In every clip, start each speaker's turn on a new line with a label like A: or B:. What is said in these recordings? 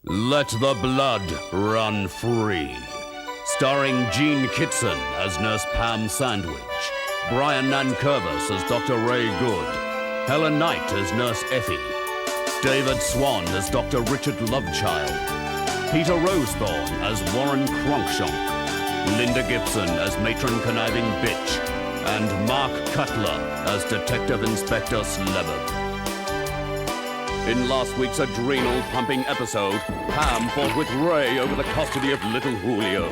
A: Let the blood run free. Starring Jean Kitson as Nurse Pam Sandwich, Brian Nankervis as Dr. Ray Good, Helen Knight as Nurse Effie, David Swan as Dr. Richard Lovechild, Peter Rosethorn as Warren Cronkshank, Linda Gibson as Matron Conniving Bitch, and Mark Cutler as Detective Inspector Slebard. In last week's adrenal-pumping episode, Pam fought with Ray over the custody of little Julio.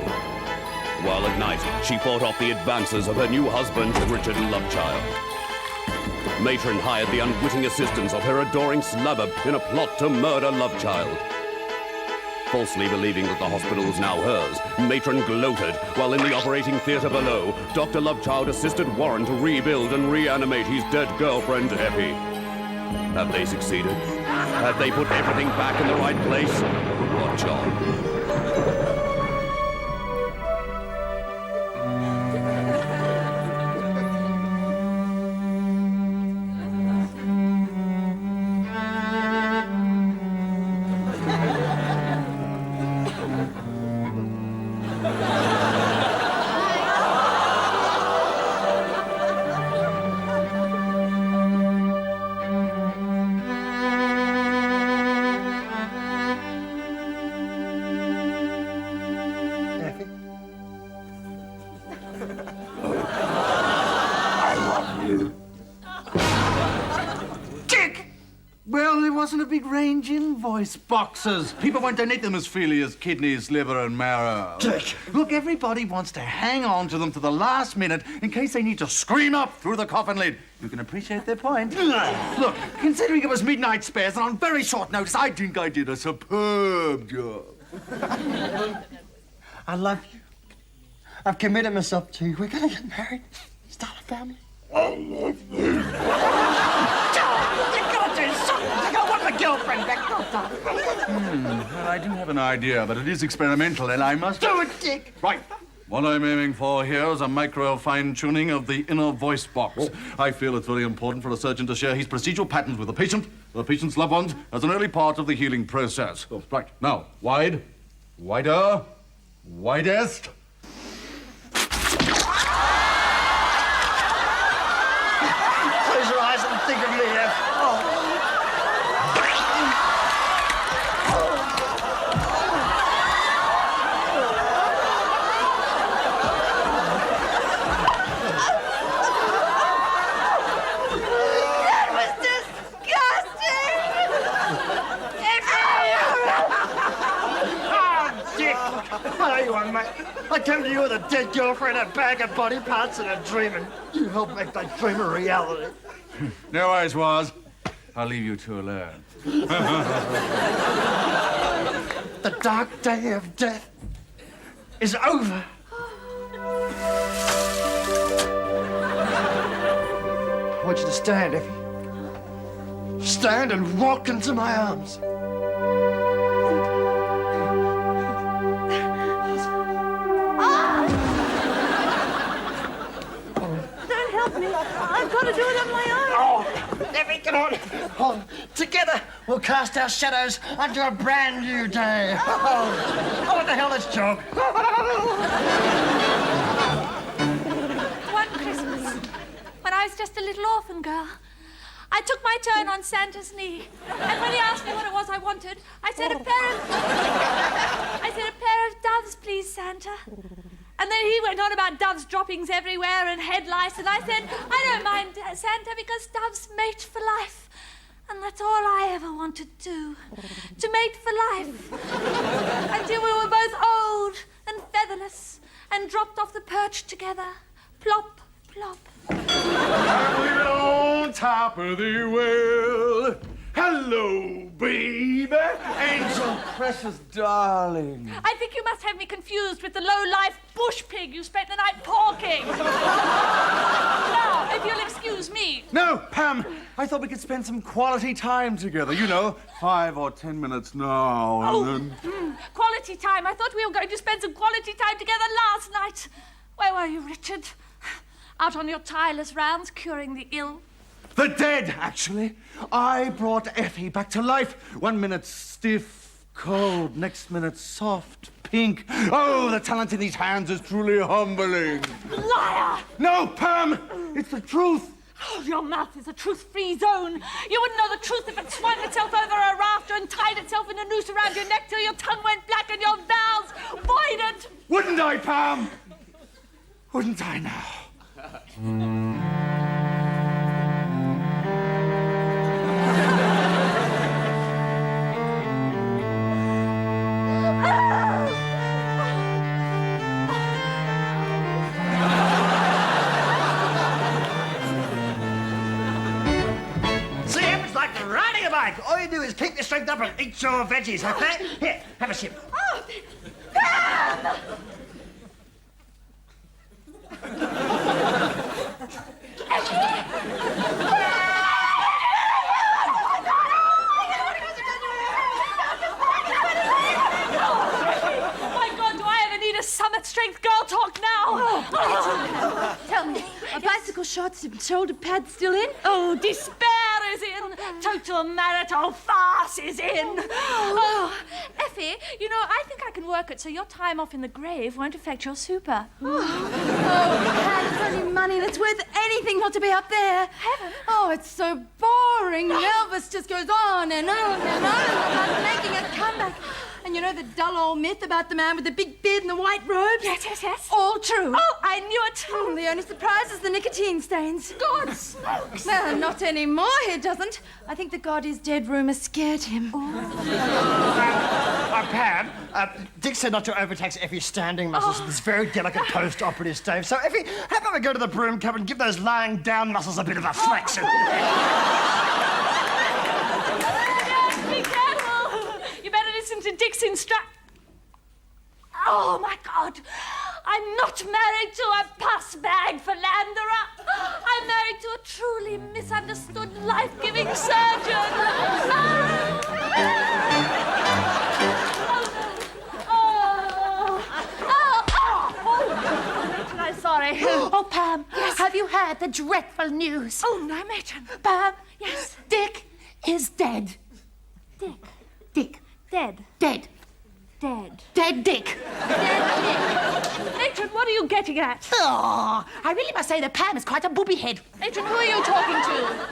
A: While at night, she fought off the advances of her new husband, Richard Lovechild. Matron hired the unwitting assistance of her adoring Slebard in a plot to murder Lovechild. Falsely believing that the hospital was now hers, Matron gloated while in the operating theatre below, Dr. Lovechild assisted Warren to rebuild and reanimate his dead girlfriend, Effie. Have they succeeded? Have they put everything back in the right place? Watch on.
B: Invoice boxes. People won't donate them as freely as kidneys, liver, and marrow.
C: Dick!
B: Look, everybody wants to hang on to them to the last minute in case they need to scream up through the coffin lid. You can appreciate their point. Look, considering it was midnight spares and on very short notice, I think I did a superb job.
C: I love you. I've committed myself to you. We're gonna get married. Start a family.
B: I love you.
C: Girlfriend back.
B: Well, I do have an idea, but it is experimental, and I must...
C: Do it, Dick!
B: Right. What I'm aiming for here is a micro fine-tuning of the inner voice box. Oh. I feel it's very important for a surgeon to share his procedural patterns with the patient, the patient's loved ones, as an early part of the healing process. Oh. Right. Now, wide, wider, widest.
C: Close your eyes and think of me, F. Oh. I came to you with a dead girlfriend, a bag of body parts, and a dream, and you helped make that dream a reality.
B: No worries, Waz. I'll leave you two alone.
C: The dark day of death is over. I want you to stand, Effie. Stand and walk into my arms.
D: I've got to do it on my own.
C: Oh, Effie, come on. Oh, together, we'll cast our shadows onto a brand new day. Oh, what the hell, let's jog.
D: One Christmas, when I was just a little orphan girl, I took my turn on Santa's knee. And when he asked me what it was I wanted, I said a pair of doves, please, Santa. And then he went on about doves' droppings everywhere and head lice, and I said, I don't mind, Santa, because doves mate for life. And that's all I ever wanted to do, to mate for life. Until we were both old and featherless and dropped off the perch together. Plop, plop.
B: I leave it on top of the well. Hello, baby. Angel, precious darling.
D: I think you must have me confused with the low-life bush pig you spent the night porking. Now, if you'll excuse me.
B: No, Pam, I thought we could spend some quality time together. You know, 5 or 10 minutes now and then.
D: Quality time. I thought we were going to spend some quality time together last night. Where were you, Richard? Out on your tireless rounds, curing the ill?
B: The dead, actually. I brought Effie back to life. 1 minute stiff, Cold, next minute soft, pink. Oh, the talent in these hands is truly humbling.
D: Liar!
B: No, Pam! It's the truth.
D: Oh, your mouth is a truth-free zone. You wouldn't know the truth if it swung itself over a rafter and tied itself in a noose around your neck till your tongue went black and your vowels voided.
B: Wouldn't I, Pam? Wouldn't I now?
C: See, it's like riding a bike. All you do is keep your strength up and eat your veggies, okay? Here, have a sip.
D: Oh, Pam! My God, do I ever need a summit strength girl talk now?
E: Tell me, are bicycle shorts and shoulder pads still in?
D: Oh, despair is in. Total marital farce is in. Oh, Effie, you know, I think I can work it so your time off in the grave won't affect your super.
E: Pat, it's only money that's worth anything not to be up there.
D: Heaven.
E: Oh, it's so boring. Elvis just goes on and on and on about making a comeback. And you know the dull old myth about the man with the big beard and the white robes?
D: Yes.
E: All true.
D: Oh, I knew it.
E: The only surprise is the nicotine stains.
D: God smokes.
E: Well, not anymore, he doesn't. I think the God is dead rumour scared him.
C: Pam, Dick said not to overtax Effie's standing muscles at this very delicate post-operative stage. So, Effie, how about we go to the broom cupboard and give those lying down muscles a bit of a flex?
D: Be careful. You better listen to Dick's Oh, my God. I'm not married to a pus bag philanderer. I'm married to a truly misunderstood, life-giving surgeon. I'm sorry.
E: Oh, Pam, have you heard the dreadful news?
D: Oh, no, matron.
E: Pam,
D: Yes.
E: Dick is dead.
D: Dick.
E: Dick.
D: Dead.
E: Dead.
D: Dead.
E: Dead Dick.
D: Matron, what are you getting at?
E: Oh, I really must say that Pam is quite a booby head.
D: Matron, who are you talking to?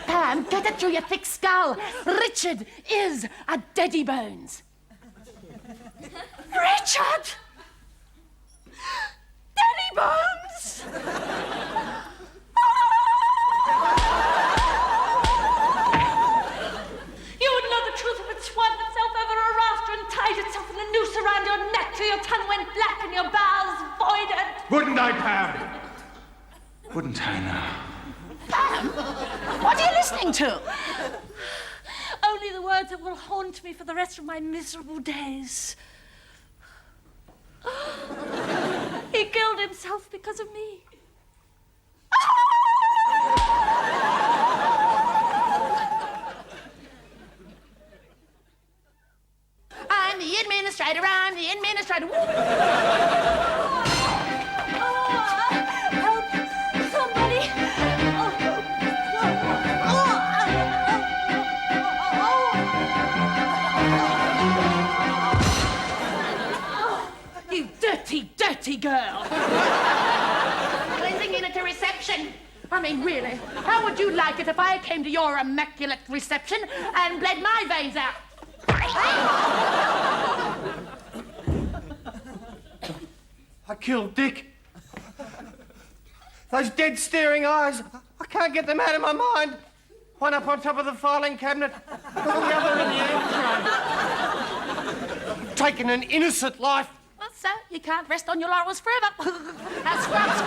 E: Pam, get it through your thick skull. Richard is a daddy bones.
D: Richard! Daddy Bones! You wouldn't know the truth if it swung itself over a rafter and tied itself in a noose around your neck till your tongue went black and your bowels voided.
B: Wouldn't I, Pam? Wouldn't I now?
E: What are you listening to?
D: Only the words that will haunt me for the rest of my miserable days. He killed himself because of me.
E: I'm the administrator.
D: Help! Somebody!
E: You dirty, dirty girl. Cleansing unit to reception. I mean, really, how would you like it if I came to your immaculate reception and bled my veins out?
C: I killed Dick. Those dead staring eyes, I can't get them out of my mind. One up on top of the filing cabinet, the other in the ashtray. Taken an innocent life.
E: Well, so you can't rest on your laurels forever. Now, scrubber.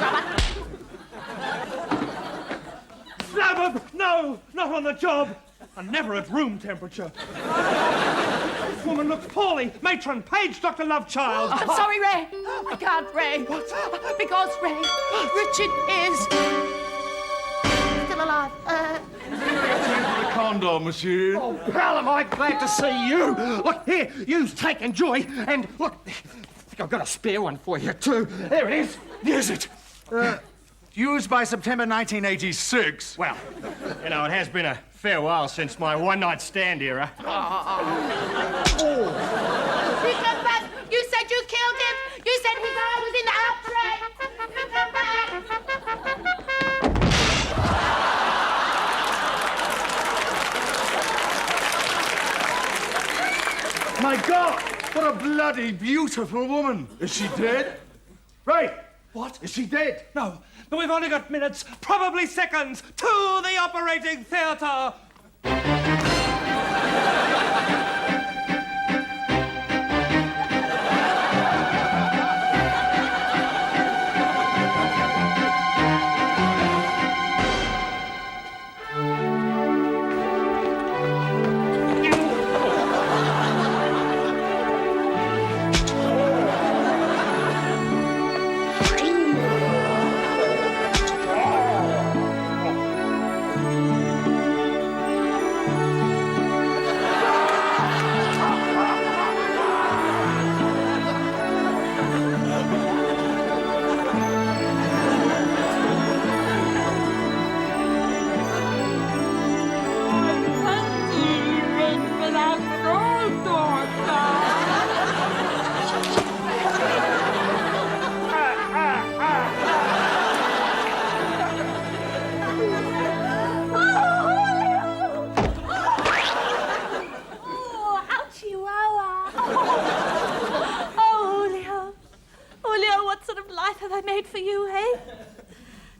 F: Flabber! No, not on the job. I'm never at room temperature. This woman looks poorly. Matron, page Dr. Lovechild.
E: I'm sorry, Ray. I can't, Ray. What? Because, Ray, Richard is still alive.
B: The condor machine.
C: Oh, pal, am I glad to see you. Look, here, you've taken joy. And look, I think I've got a spare one for you, too. There it is. Use it.
G: used by September 1986.
F: Well, you know, it has been a fair while since my one-night stand era.
E: You come back. You said you killed him. You said his eye was in the outbreak. You come back.
G: My God, what a bloody beautiful woman. Is she dead? Ray!
F: What?
G: Is she dead?
F: No, but we've only got minutes, probably seconds, to the operating theatre.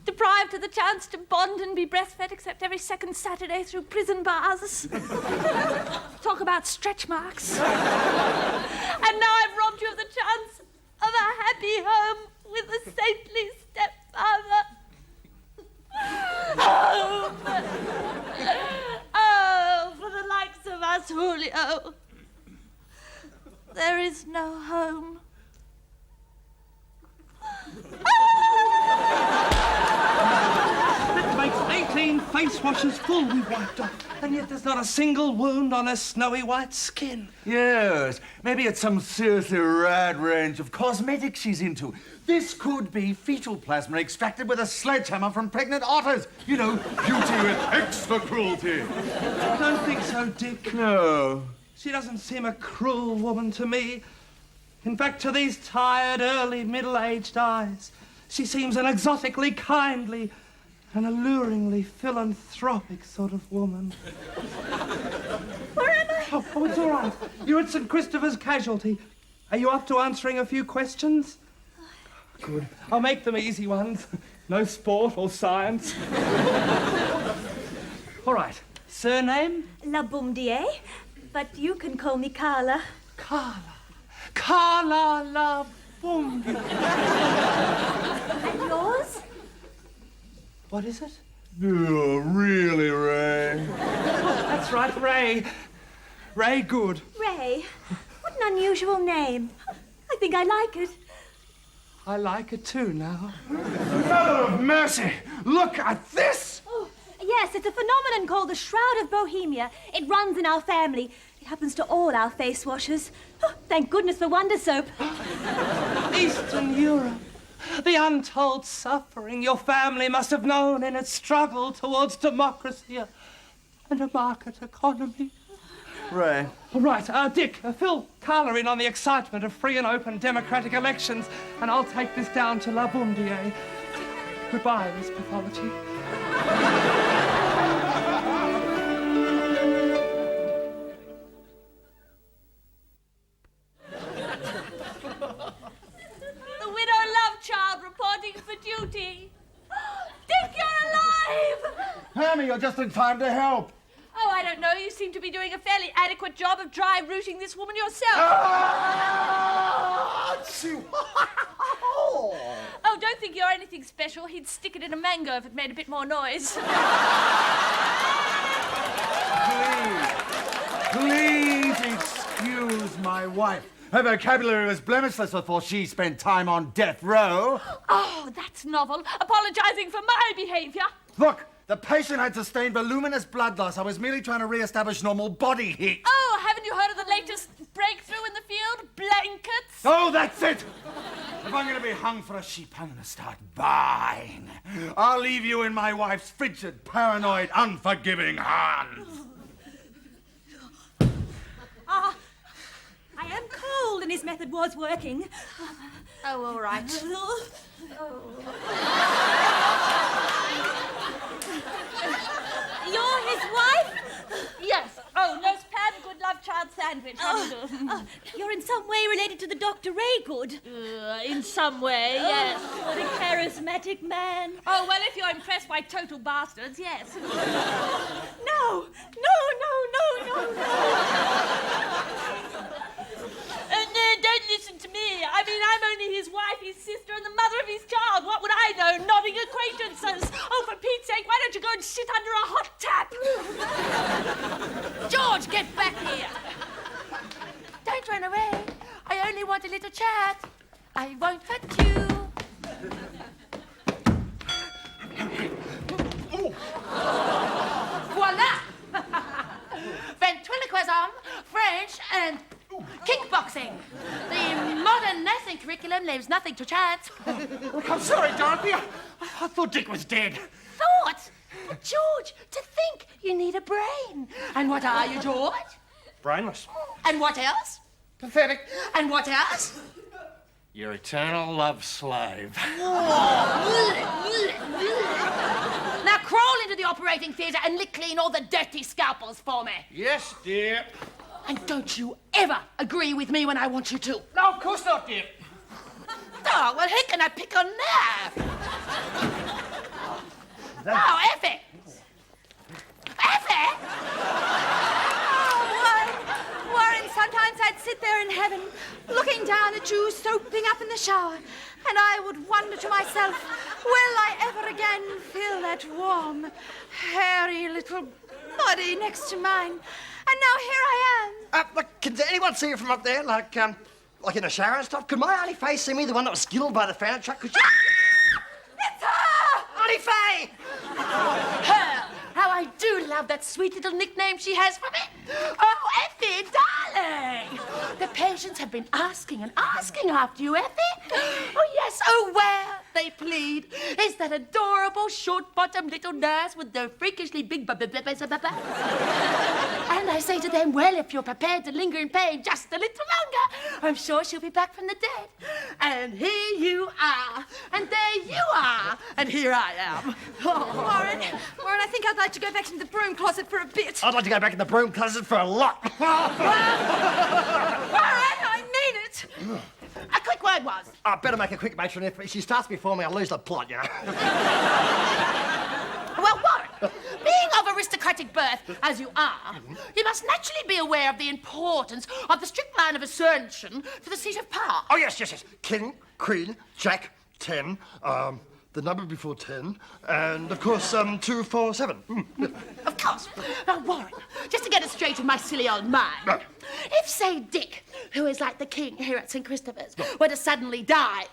D: Deprived of the chance to bond and be breastfed except every second Saturday through prison bars. Talk about stretch marks. And now I've robbed you of the chance of a happy home with a saintly stepfather. Oh, for the likes of us, Julio, there is no home.
F: It makes 18 face washes full we wiped off, and yet there's not a single wound on her snowy white skin.
G: Yes, maybe it's some seriously rad range of cosmetics she's into. This could be fetal plasma extracted with a sledgehammer from pregnant otters. You know, beauty with extra cruelty.
F: I don't think so, Dick.
G: No.
F: She doesn't seem a cruel woman to me. In fact, to these tired, early, middle-aged eyes, she seems an exotically kindly and alluringly philanthropic sort of woman.
D: Where am I?
F: Oh, it's all right. You're at St. Christopher's Casualty. Are you up to answering a few questions? Good. I'll make them easy ones. No sport or science. All right. Surname?
D: La Boumdier, but you can call me Carla.
F: Carla. Carla La Boumdier.
D: And yours?
F: What is it?
G: Oh, really, Ray?
F: That's right, Ray. Ray Good.
D: Ray. What an unusual name. I think I like it.
F: I like it too now.
G: Mother of mercy! Look at this!
D: Oh, yes, it's a phenomenon called the Shroud of Bohemia. It runs in our family. It happens to all our face washers. Oh, thank goodness for Wonder Soap.
F: Eastern Europe. The untold suffering your family must have known in its struggle towards democracy and a market economy.
G: Ray.
F: All right, Dick, fill Carla in on the excitement of free and open democratic elections, and I'll take this down to La Boumdier. Goodbye, Miss Pathology.
D: The widow Lovechild reporting for duty. Dick, you're alive!
G: Hammy, you're just in time to help.
D: Oh, I don't know. You seem to be doing a fairly adequate job of dry rooting this woman yourself. Oh, don't think you're anything special. He'd stick it in a mango if it made a bit more noise.
G: Please excuse my wife. Her vocabulary was blemishless before she spent time on death row.
D: Oh, that's novel. Apologizing for my behavior.
G: Look, the patient had sustained voluminous blood loss. I was merely trying to re-establish normal body heat.
D: Oh, haven't you heard of the latest breakthrough in the field? Blankets.
G: Oh, that's it! If I'm going to be hung for a sheep, I'm going to start buying. I'll leave you in my wife's frigid, paranoid, unforgiving hands.
H: I am cold, and his method was working.
E: Oh, all right.
D: You're his wife?
E: Yes.
D: Oh, Nurse Pam, good love child sandwich. How do you do?
H: You're in some way related to the Dr. Raygood.
D: In some way, yes.
H: What a charismatic man.
D: Oh, well, if you're impressed by total bastards, yes.
H: No.
D: Don't listen to me. I mean, I'm only his wife, his sister, and the mother of his child. What would I know? Nodding acquaintances. Oh, for Pete's sake, why don't you go and sit under a hot tap?
E: George, get back here. Don't run away. I only want a little chat. I won't hurt you. Voila! Ventriloquism, French, and kickboxing. The modern nursing curriculum leaves nothing to chance.
C: Look, I'm sorry, Dorothy. I thought Dick was dead.
E: Thought? But George, to think you need a brain. And what are you, George?
C: Brainless.
E: And what else?
C: Pathetic.
E: And what else?
G: Your eternal love slave.
E: Now crawl into the operating theatre and lick clean all the dirty scalpels for me.
C: Yes, dear.
E: And don't you ever agree with me when I want you to.
C: No, of course not, dear.
E: Oh, well, who can I pick on now? Oh, Effie! Effie!
H: Warren, sometimes I'd sit there in heaven, looking down at you soaping up in the shower, and I would wonder to myself, will I ever again feel that warm, hairy little body next to mine? And now here I am.
C: Look, can anyone see you from up there? Like in the shower and stuff? Could my Auntie Faye see me, the one that was skilled by the fan truck? Could you...
E: It's her!
C: Auntie Faye!
E: Her! How I do love that sweet little nickname she has for me. Oh, Effie, darling! The patients have been asking and asking after you, Effie. Oh, yes, oh, where they plead is that adorable, short-bottomed little nurse with the freakishly big And I say to them, well, if you're prepared to linger in pain just a little longer, I'm sure she'll be back from the dead. And here you are, and there you are, and here I am.
H: Warren, I think I'd like to go back into the broom closet for a bit.
C: I'd like to go back in the broom closet for a lot.
H: Warren, I mean it.
E: A quick word was.
C: I better make a quick matron. If she starts before me, I'll lose the plot, you know.
E: Well, Warren, being of aristocratic birth, as you are, you must naturally be aware of the importance of the strict line of ascension to the seat of power.
C: Oh, yes. King, Queen, Jack, 10, the number before 10, and, of course, 2, 4, 7.
E: Of course. Now, Warren, just to get it straight in my silly old mind, if, say, Dick, who is like the king here at St. Christopher's, were to suddenly die,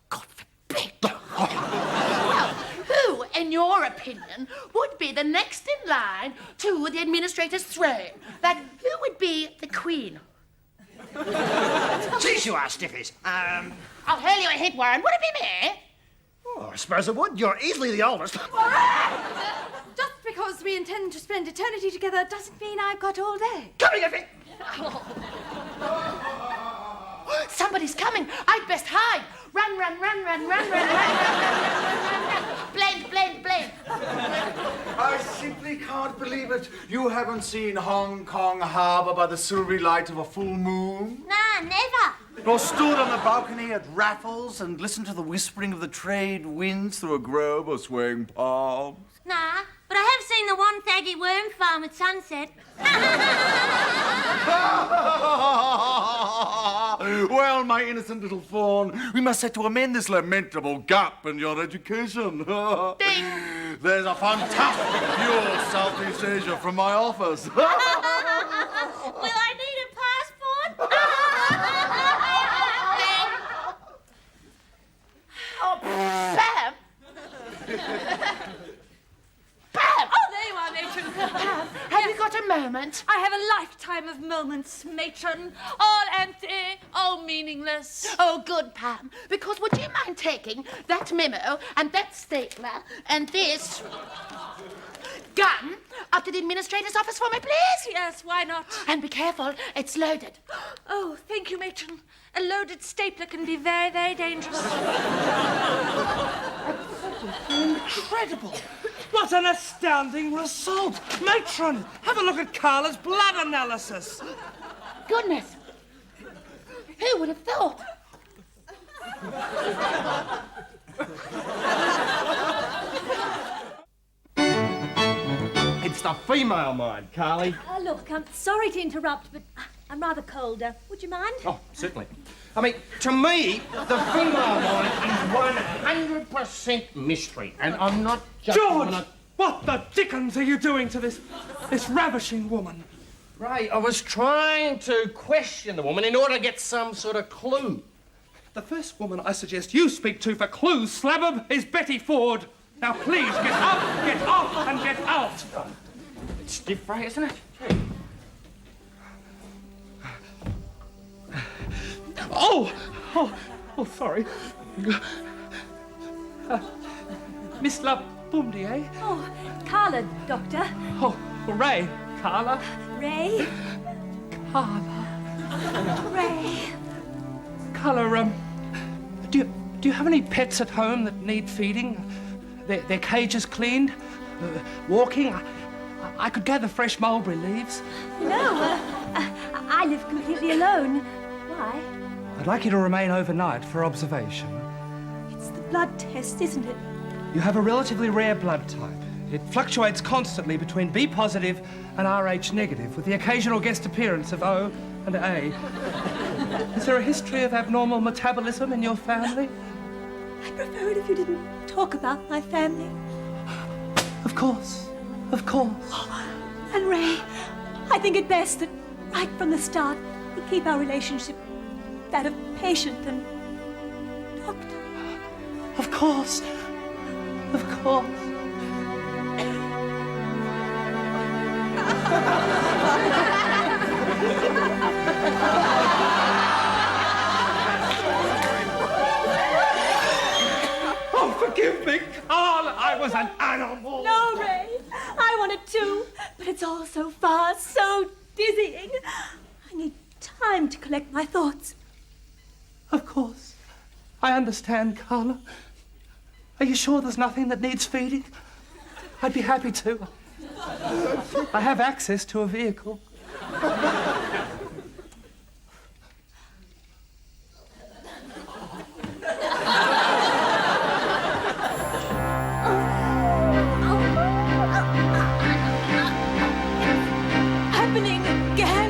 E: God forbid, well, who, in your opinion, would be the next in line to the administrator's throne? Like, who would be the queen?
C: Jeez, you are stiffies.
E: I'll hurl you a hit, Warren. Would it be me?
C: Oh, I suppose it would. You're easily the oldest.
H: Just because we intend to spend eternity together doesn't mean I've got all day.
C: Coming, Effie!
E: Somebody's coming. I'd best hide. Run. Blend.
G: I simply can't believe it. You haven't seen Hong Kong Harbour by the silvery light of a full moon?
D: Nah, never.
G: Or stood on the balcony at Raffles and listened to the whispering of the trade winds through a grove of swaying palms?
D: Nah, but I have seen the one faggy worm farm at sunset.
G: Well, my innocent little fawn, we must set to amend this lamentable gap in your education. There's a fantastic view of Southeast Asia from my office.
D: Will I need a passport?
E: Pam! Pam!
D: Oh, there you are, matron.
E: Have you got a moment? moment.
D: I have a lifetime of moments, matron. All empty, all meaningless.
E: Oh, good, Pam. Because would you mind taking that memo and that stapler and this gun up to the administrator's office for me, please?
D: Yes, why not?
E: And be careful, it's loaded.
D: Oh, thank you, matron. A loaded stapler can be very, very dangerous.
F: Incredible! What an astounding result! Matron, have a look at Carla's blood analysis.
E: Goodness. Who would have thought?
C: It's the female mind, Carly.
I: Look, I'm sorry to interrupt, but I'm rather colder. Would you mind?
C: Oh, certainly. I mean, to me, the female mind is 100% mystery, and I'm not just...
F: George! What the dickens are you doing to this ravishing woman?
C: Ray, I was trying to question the woman in order to get some sort of clue.
F: The first woman I suggest you speak to for clues, Slabber, is Betty Ford. Now, please, get up, get off, and get out.
C: It's stiff, Ray, isn't it?
F: Oh, sorry. Miss Labundier?
I: Oh, Carla, Doctor.
F: Oh, Ray. Carla?
I: Ray?
F: Carla.
I: Ray.
F: Carla, do you have any pets at home that need feeding? Their cages cleaned? Walking? I could gather fresh mulberry leaves.
I: No, I live completely alone. Why?
F: I'd like you to remain overnight for observation.
I: It's the blood test, isn't it?
F: You have a relatively rare blood type. It fluctuates constantly between B positive and RH negative, with the occasional guest appearance of O and A. Is there a history of abnormal metabolism in your family?
I: I'd prefer it if you didn't talk about my family.
F: Of course. Of course.
I: And Ray, I think it best that right from the start we keep our relationship that of patient and doctor.
F: Of course. Of course. Oh, forgive me, Carl. I was an animal.
I: No, Ray. I wanted to, but it's all so fast, so dizzying. I need time to collect my thoughts.
F: Of course. I understand, Carla. Are you sure there's nothing that needs feeding? I'd be happy to. I have access to a vehicle.
I: Happening again.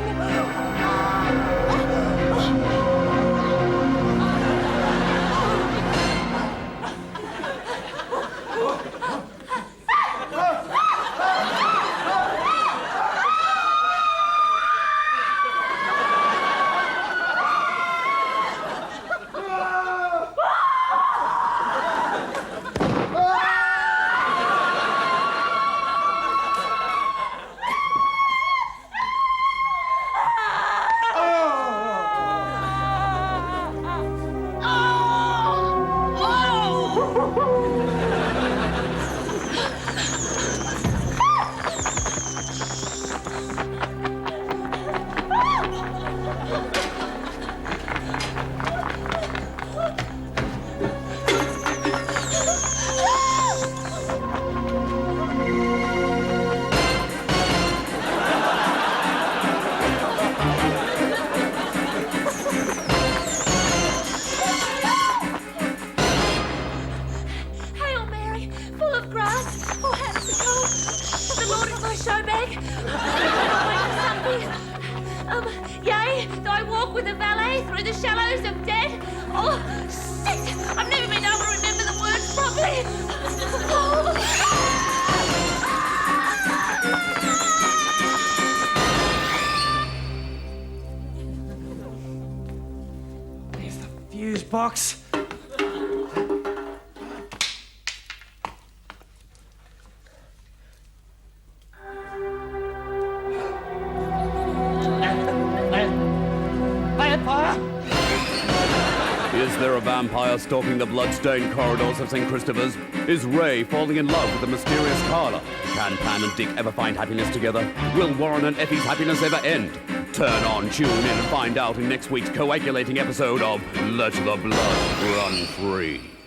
D: Hail Mary, full of grace. Oh, hands to cold. But the Lord is my show bag. Yea, though I walk with a valet through the shallows of death. Oh, shit! I've never been able to remember the words properly.
F: There's the fuse box. vampire?
A: Is there a vampire stalking the blood-stained corridors of St. Christopher's? Is Ray falling in love with the mysterious Carla? Can Pam and Dick ever find happiness together? Will Warren and Effie's happiness ever end? Turn on, tune in, and find out in next week's coagulating episode of Let the Blood Run Free.